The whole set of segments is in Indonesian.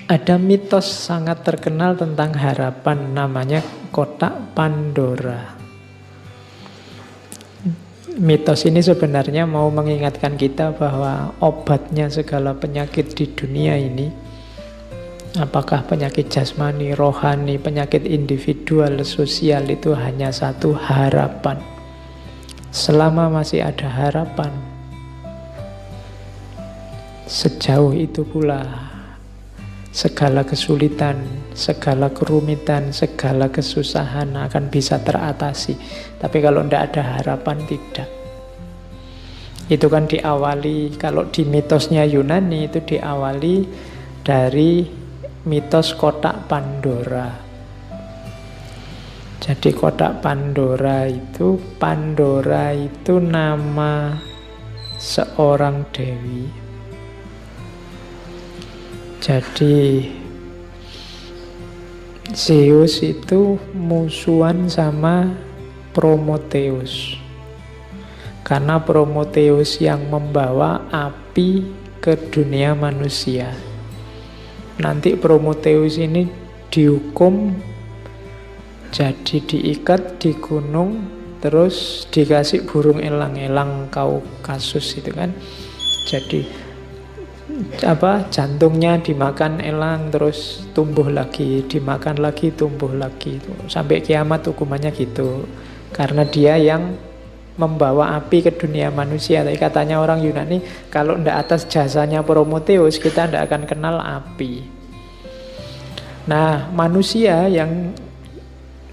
Ada mitos sangat terkenal tentang harapan, namanya kotak Pandora. Mitos ini sebenarnya mau mengingatkan kita bahwa obatnya segala penyakit di dunia ini, apakah penyakit jasmani, rohani, penyakit individual, sosial, itu hanya satu: harapan. Selama masih ada harapan, sejauh itu pula segala kesulitan, segala kerumitan, segala kesusahan akan bisa teratasi. Tapi kalau tidak ada harapan, tidak. Itu kan diawali, kalau di mitosnya Yunani itu diawali dari mitos kotak Pandora. Jadi kotak Pandora itu nama seorang dewi. Jadi Zeus itu musuhan sama Prometheus, karena Prometheus yang membawa api ke dunia manusia. Nanti Prometheus ini dihukum, jadi diikat di gunung, terus dikasih burung elang-elang Kaukasus itu kan. Jadi jantungnya dimakan elang, terus tumbuh lagi, dimakan lagi, tumbuh lagi, sampai kiamat hukumannya gitu, karena dia yang membawa api ke dunia manusia. Tapi katanya orang Yunani, kalau tidak atas jasanya Prometheus, kita tidak akan kenal api. Nah, manusia yang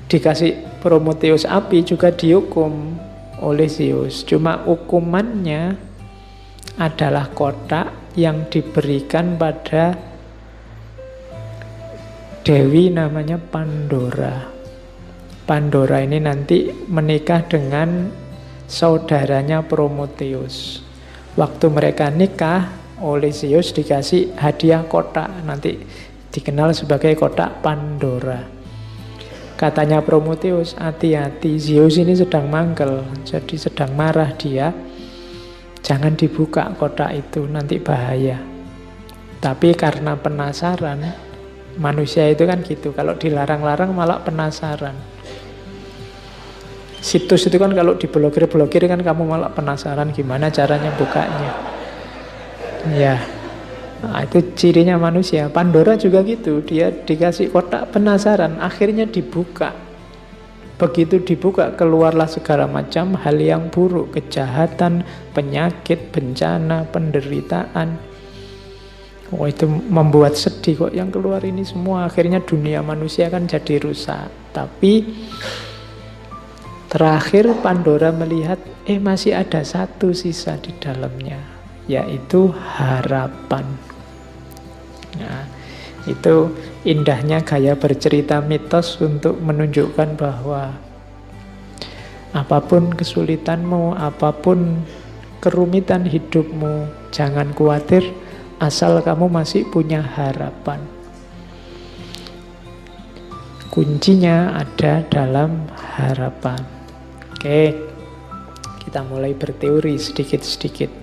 dikasih Prometheus api juga dihukum oleh Zeus. Cuma hukumannya adalah kotak yang diberikan pada dewi namanya Pandora. Pandora ini nanti menikah dengan saudaranya Prometheus. Waktu mereka nikah, oleh Zeus dikasih hadiah kotak, nanti dikenal sebagai kotak Pandora. Katanya Prometheus, hati-hati, Zeus ini sedang manggel, jadi sedang marah dia. Jangan dibuka kotak itu, nanti bahaya. Tapi karena penasaran, manusia itu kan gitu, kalau dilarang-larang malah penasaran. Situs itu kan kalau diblokir-blokir kan kamu malah penasaran gimana caranya bukanya. Ya, nah, itu cirinya manusia. Pandora juga gitu, dia dikasih kotak penasaran, akhirnya dibuka. Begitu dibuka, keluarlah segala macam hal yang buruk, kejahatan, penyakit, bencana, penderitaan. Oh, itu membuat sedih kok yang keluar ini semua. Akhirnya dunia manusia kan jadi rusak. Tapi terakhir Pandora melihat, masih ada satu sisa di dalamnya, yaitu harapan. Nah, itu indahnya gaya bercerita mitos untuk menunjukkan bahwa apapun kesulitanmu, apapun kerumitan hidupmu, jangan khawatir asal kamu masih punya harapan. Kuncinya ada dalam harapan. Oke, kita mulai berteori sedikit-sedikit.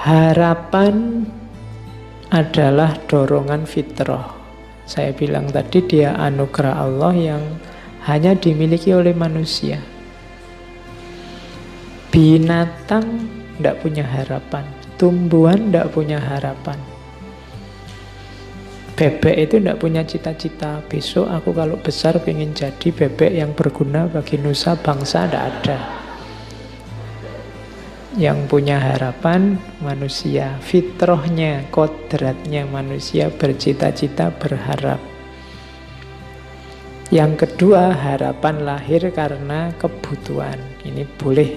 Harapan adalah dorongan fitrah. Saya bilang tadi, dia anugerah Allah yang hanya dimiliki oleh manusia. Binatang tidak punya harapan, tumbuhan tidak punya harapan. Bebek itu tidak punya cita-cita, besok aku kalau besar pengen jadi bebek yang berguna bagi nusa bangsa, tidak ada. Yang punya harapan manusia, fitrahnya, kodratnya manusia bercita-cita, berharap. Yang kedua, harapan lahir karena kebutuhan. Ini boleh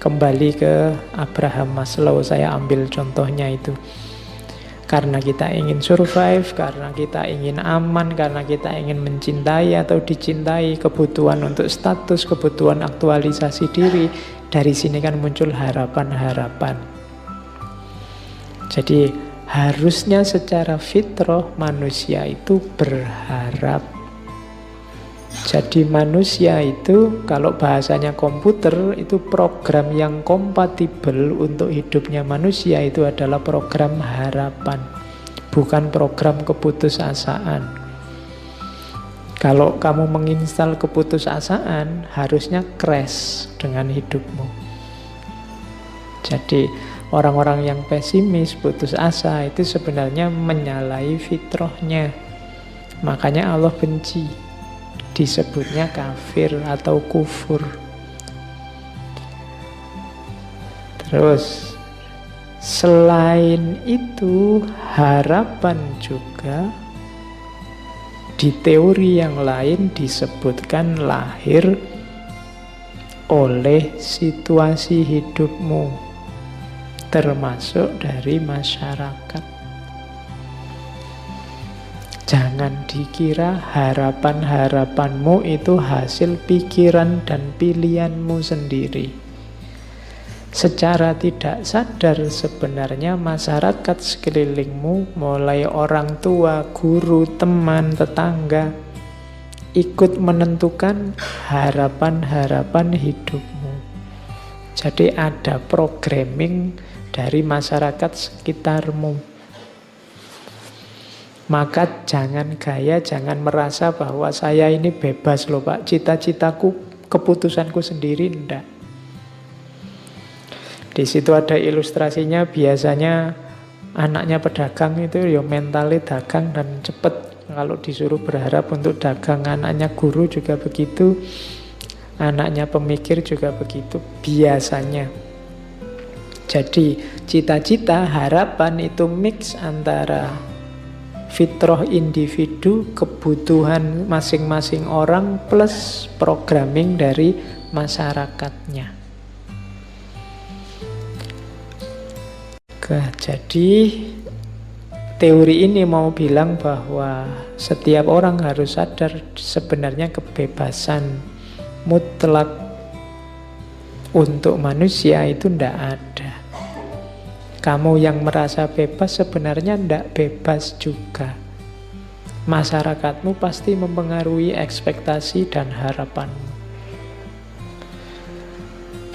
kembali ke Abraham Maslow, saya ambil contohnya itu. Karena kita ingin survive, karena kita ingin aman, karena kita ingin mencintai atau dicintai, kebutuhan untuk status, kebutuhan aktualisasi diri, Dari sini kan muncul harapan-harapan. Jadi harusnya secara fitrah manusia itu berharap. Jadi manusia itu kalau bahasanya komputer itu program yang kompatibel untuk hidupnya manusia itu adalah program harapan, bukan program keputusasaan. Kalau kamu menginstal keputusasaan, harusnya crash dengan hidupmu. Jadi orang-orang yang pesimis, putus asa itu sebenarnya menyalahi fitrahnya. Makanya Allah benci, disebutnya kafir atau kufur. Terus selain itu harapan juga di teori yang lain disebutkan lahir oleh situasi hidupmu, termasuk dari masyarakat. Jangan dikira harapan-harapanmu itu hasil pikiran dan pilihanmu sendiri. Secara tidak sadar sebenarnya masyarakat sekelilingmu, mulai orang tua, guru, teman, tetangga, ikut menentukan harapan-harapan hidupmu. Jadi ada programming dari masyarakat sekitarmu. Maka jangan gaya, jangan merasa bahwa saya ini bebas loh Pak, cita-citaku, keputusanku sendiri, enggak. Di situ ada ilustrasinya, biasanya anaknya pedagang itu ya mentalnya dagang dan cepet. Kalau disuruh berharap untuk dagang, anaknya guru juga begitu, anaknya pemikir juga begitu, biasanya. Jadi cita-cita, harapan itu mix antara fitrah individu, kebutuhan masing-masing orang, plus programming dari masyarakatnya. Jadi teori ini mau bilang bahwa setiap orang harus sadar sebenarnya kebebasan mutlak untuk manusia itu tidak ada. Kamu yang merasa bebas sebenarnya tidak bebas juga. Masyarakatmu pasti mempengaruhi ekspektasi dan harapanmu,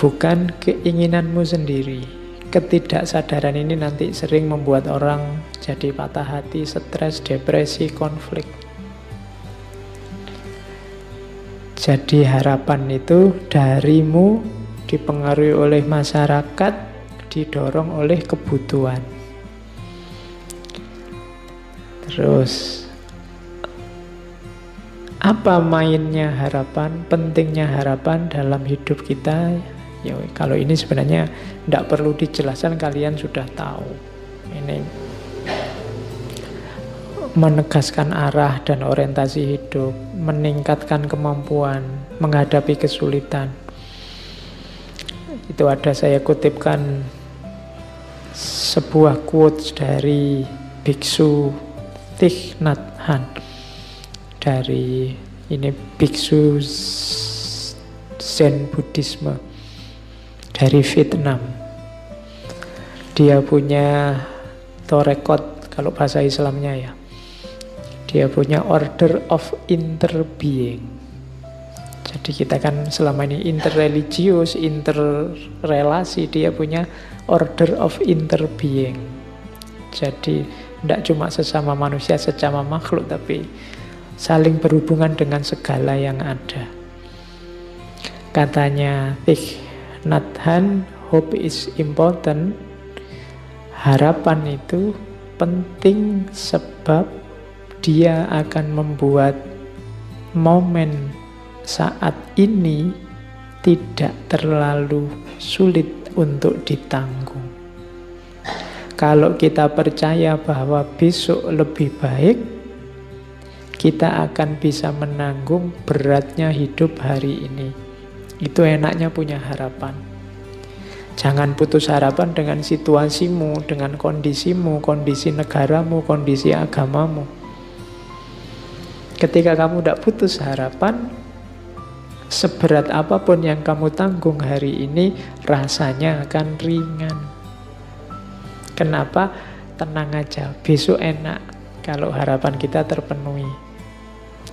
bukan keinginanmu sendiri. Ketidaksadaran ini nanti sering membuat orang jadi patah hati, stres, depresi, konflik. Jadi harapan itu darimu dipengaruhi oleh masyarakat, didorong oleh kebutuhan. Terus apa mainnya harapan, pentingnya harapan dalam hidup kita? Ya, kalau ini sebenarnya tidak perlu dijelaskan, kalian sudah tahu. Ini menegaskan arah dan orientasi hidup, meningkatkan kemampuan menghadapi kesulitan. Itu ada saya kutipkan sebuah quotes dari Biksu Thich Nhat Hanh, dari ini Biksu Zen Buddhisme dari Vietnam. Dia punya torekot kalau bahasa Islamnya ya. Dia punya order of interbeing. Jadi kita kan selama ini interreligius, interrelasi, dia punya order of interbeing. Jadi tidak cuma sesama manusia, sesama makhluk, tapi saling berhubungan dengan segala yang ada. Katanya Thich Nhat Hanh, hope is important. Harapan itu penting sebab dia akan membuat momen saat ini tidak terlalu sulit untuk ditanggung. Kalau kita percaya bahwa besok lebih baik, kita akan bisa menanggung beratnya hidup hari ini. Itu enaknya punya harapan. Jangan putus harapan dengan situasimu, dengan kondisimu, kondisi negaramu, kondisi agamamu. Ketika kamu tidak putus harapan, Seberat apapun yang kamu tanggung hari ini, rasanya akan ringan. Kenapa? Tenang aja, besok enak kalau harapan kita terpenuhi.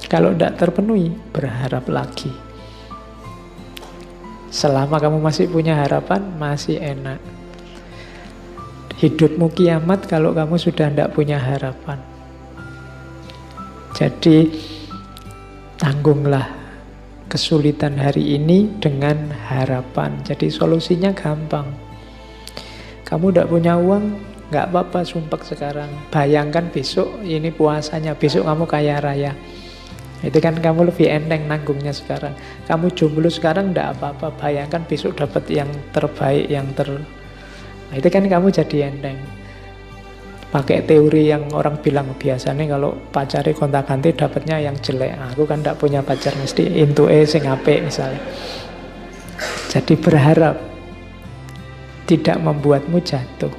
Kalau tidak terpenuhi, berharap lagi. Selama kamu masih punya harapan, masih enak. Hidupmu kiamat kalau kamu sudah tidak punya harapan. Jadi, tanggunglah kesulitan hari ini dengan harapan. Jadi solusinya gampang. Kamu tidak punya uang, nggak apa-apa, sumpek sekarang. Bayangkan besok ini puasanya, besok kamu kaya raya. Itu kan kamu lebih enteng nanggungnya sekarang. Kamu jomblo sekarang tidak apa-apa, bayangkan besok dapat yang terbaik, Nah, itu kan kamu jadi enteng. Pakai teori yang orang bilang biasanya kalau pacari gonta-ganti dapatnya yang jelek. Aku kan tidak punya pacar, mesti intuke sing apik misalnya. Jadi berharap tidak membuatmu jatuh.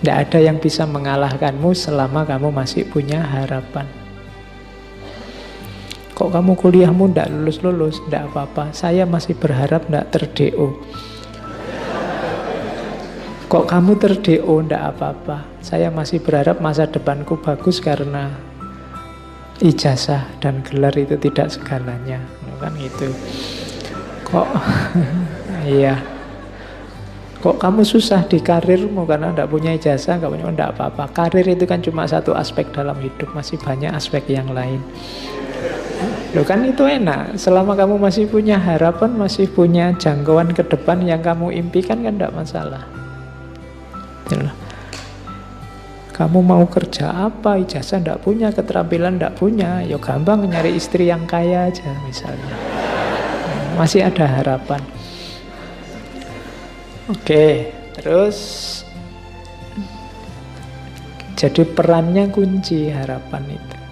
Tidak ada yang bisa mengalahkanmu selama kamu masih punya harapan. Kok kamu kuliahmu tidak lulus-lulus? Tidak apa-apa, saya masih berharap tidak ter-DO. Kok kamu ter-DO? Tidak apa-apa, saya masih berharap masa depanku bagus karena ijazah dan gelar itu tidak segalanya. Kan gitu. Kok iya. Kok kamu susah di karirmu karena tidak punya ijazah, tidak punya, tidak apa-apa. Karir itu kan cuma satu aspek dalam hidup, masih banyak aspek yang lain. Loh kan itu enak. Selama kamu masih punya harapan, masih punya jangkauan ke depan yang kamu impikan, kan tidak masalah. Kamu mau kerja apa? Ijazah tidak punya, keterampilan tidak punya, ya gampang nyari istri yang kaya aja misalnya. Masih ada harapan. Oke, terus jadi perannya kunci harapan itu.